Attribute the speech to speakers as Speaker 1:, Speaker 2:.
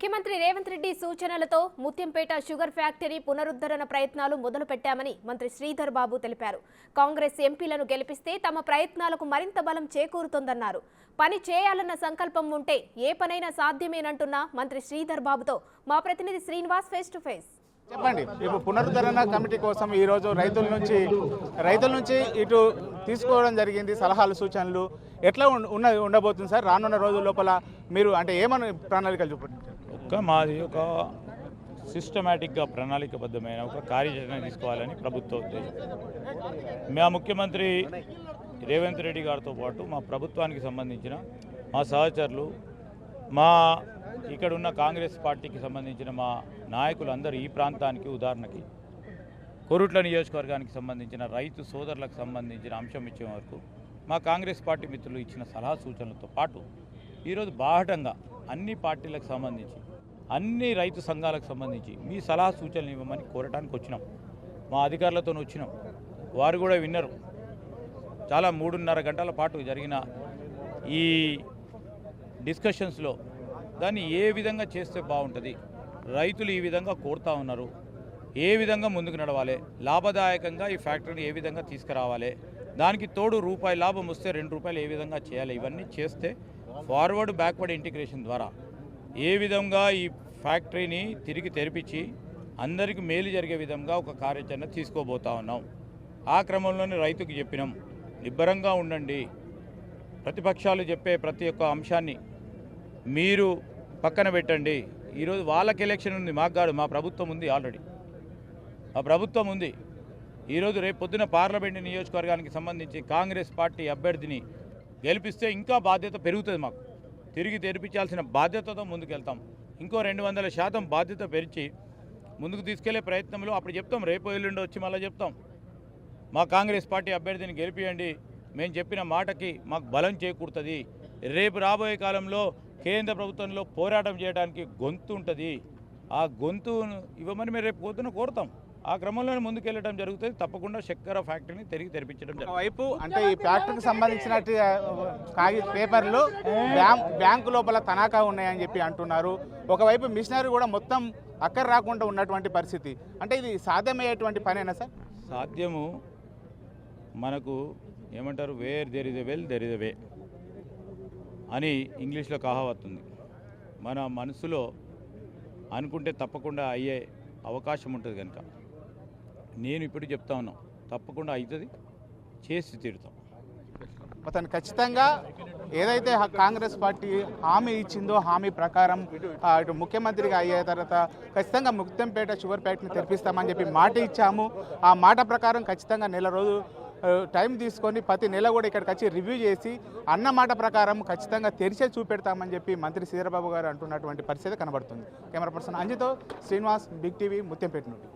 Speaker 1: ముఖ్యమంత్రి రేవంత్ రెడ్డి సూచనలతో Muthyampet sugar factory పునరుద్ధరణ ప్రయత్నాలు మొదలుపెట్టామని మంత్రి శ్రీధర్ బాబు తెలిపారు. కాంగ్రెస్ ఎంపీలను గెలిపిస్తే తమ ప్రయత్నాలకు మరింత బలం చేకూరుతుందన్నారు. పని చేయాలన్న సంకల్పం ఉంటే ఏ పనైనా సాధ్యమేనంటున్న మంత్రి శ్రీధర్ బాబుతో మా ప్రతినిధి శ్రీనివాస్ ఫేస్ టు ఫేస్.
Speaker 2: చెప్పండి, ఇప్పుడు పునరుద్ధరణ కమిటీ కోసం ఈరోజు రైతుల నుంచి ఇటు తీసుకోవడం జరిగింది సలహాలు సూచనలు. ఎట్లా ఉండబోతుంది సార్ రానున్న రోజుల లోపల? మీరు అంటే ఏమని ప్రణాళికలు చూపండి.
Speaker 3: మాది ఒక సిస్టమేటిక్గా ప్రణాళికబద్ధమైన ఒక కార్యాచరణ తీసుకోవాలని ప్రభుత్వ ఉద్దేశం. మా ముఖ్యమంత్రి రేవంత్ రెడ్డి గారితో పాటు మా ప్రభుత్వానికి సంబంధించిన మా సహచరులు, మా ఇక్కడ ఉన్న కాంగ్రెస్ పార్టీకి సంబంధించిన మా నాయకులందరూ ఈ ప్రాంతానికి, ఉదాహరణకి కొరుట్ల నియోజకవర్గానికి సంబంధించిన రైతు సోదరులకు సంబంధించిన అంశం ఇచ్చే వరకు మా కాంగ్రెస్ పార్టీ మిత్రులు ఇచ్చిన సలహా సూచనలతో పాటు ఈరోజు బాహటంగా అన్ని పార్టీలకు సంబంధించి, అన్ని రైతు సంఘాలకు సంబంధించి మీ సలహా సూచనలు ఇవ్వమని కోరటానికి వచ్చినాం. మా అధికారులతో వచ్చినాం, వారు కూడా విన్నారు. చాలా 3.5 గంటల పాటు జరిగిన ఈ డిస్కషన్స్లో దాన్ని ఏ విధంగా చేస్తే బాగుంటుంది, రైతులు ఈ విధంగా కోరుతూ ఉన్నారు, ఏ విధంగా ముందుకు నడవాలి, లాభదాయకంగా ఈ ఫ్యాక్టరీని ఏ విధంగా తీసుకురావాలి, దానికి తోడు రూపాయి లాభం వస్తే 2 రూపాయలు ఏ విధంగా చేయాలి, ఇవన్నీ చేస్తే ఫార్వర్డ్ బ్యాక్వర్డ్ ఇంటిగ్రేషన్ ద్వారా ఏ విధంగా ఈ ఫ్యాక్టరీని తిరిగి తెరిపించి అందరికీ మేలు జరిగే విధంగా ఒక కార్యాచరణ తీసుకోబోతా ఉన్నాం. ఆ క్రమంలోనే రైతుకు చెప్పినాం, నిబ్బరంగా ఉండండి, ప్రతిపక్షాలు చెప్పే ప్రతి ఒక్క అంశాన్ని మీరు పక్కన పెట్టండి. ఈరోజు వాళ్ళకి ఎలక్షన్ ఉంది, మాకు కాదు. మా ప్రభుత్వం ఉంది, ఆల్రెడీ మా ప్రభుత్వం ఉంది. ఈరోజు రేపు పొద్దున పార్లమెంటు నియోజకవర్గానికి సంబంధించి కాంగ్రెస్ పార్టీ అభ్యర్థిని గెలిపిస్తే ఇంకా బాధ్యత పెరుగుతుంది. మాకు తిరిగి తెరిపించాల్సిన బాధ్యతతో ముందుకెళ్తాం. ఇంకో 200% బాధ్యత పెంచి ముందుకు తీసుకెళ్లే ప్రయత్నంలో అప్పుడు చెప్తాం. రేపు ఎల్లుండి వచ్చి మళ్ళీ చెప్తాం, మా కాంగ్రెస్ పార్టీ అభ్యర్థిని గెలిపియండి, మేము చెప్పిన మాటకి మాకు బలం చేకూరుతుంది. రేపు రాబోయే కాలంలో కేంద్ర ప్రభుత్వంలో పోరాటం చేయడానికి గొంతు ఉంటుంది. ఆ గొంతును ఇవ్వమని మేము రేపు పొద్దున కోరుతాం. ఆ క్రమంలోనే ముందుకెళ్ళడం జరుగుతుంది. తప్పకుండా చక్కెర ఫ్యాక్టరీని తిరిగి తెరిపించడం జరుగుతుంది.
Speaker 2: వైపు అంటే ఈ ఫ్యాక్టరీకి సంబంధించిన పేపర్లు బ్యాంకు లోపల తనఖా ఉన్నాయని చెప్పి అంటున్నారు. ఒకవైపు మిషనరీ కూడా మొత్తం అక్కర రాకుండా ఉన్నటువంటి పరిస్థితి. అంటే ఇది సాధ్యమయ్యేటువంటి పనేనా సార్?
Speaker 3: సాధ్యము. మనకు ఏమంటారు, where there is a will there is a way అని ఇంగ్లీష్లో కహావత్ ఉంది. మన మనసులో అనుకుంటే తప్పకుండా అయ్యే అవకాశం ఉంటుంది. కనుక నేను ఇప్పుడు చెప్తా ఉన్నాను, తప్పకుండా అవుతుంది, చేసి తీరుతాం.
Speaker 2: అతను ఖచ్చితంగా ఏదైతే కాంగ్రెస్ పార్టీ హామీ ఇచ్చిందో హామీ ప్రకారం ఇటు ముఖ్యమంత్రిగా అయ్యే తర్వాత ఖచ్చితంగా ముత్యంపేట షుగర్ ఫ్యాక్టరీని తెరిపిస్తామని చెప్పి మాట ఇచ్చాము. ఆ మాట ప్రకారం ఖచ్చితంగా నెల రోజు టైం తీసుకొని ప్రతి నెల కూడా ఇక్కడికి వచ్చి రివ్యూ చేసి అన్న మాట ప్రకారం ఖచ్చితంగా తెరిచే చూపెడతామని చెప్పి మంత్రి శ్రీధర్ బాబు గారు అంటున్నటువంటి పరిస్థితి కనబడుతుంది. కెమెరా పర్సన్ అంజితో శ్రీనివాస్, బిగ్ టీవీ, ముత్యంపేట నుండి.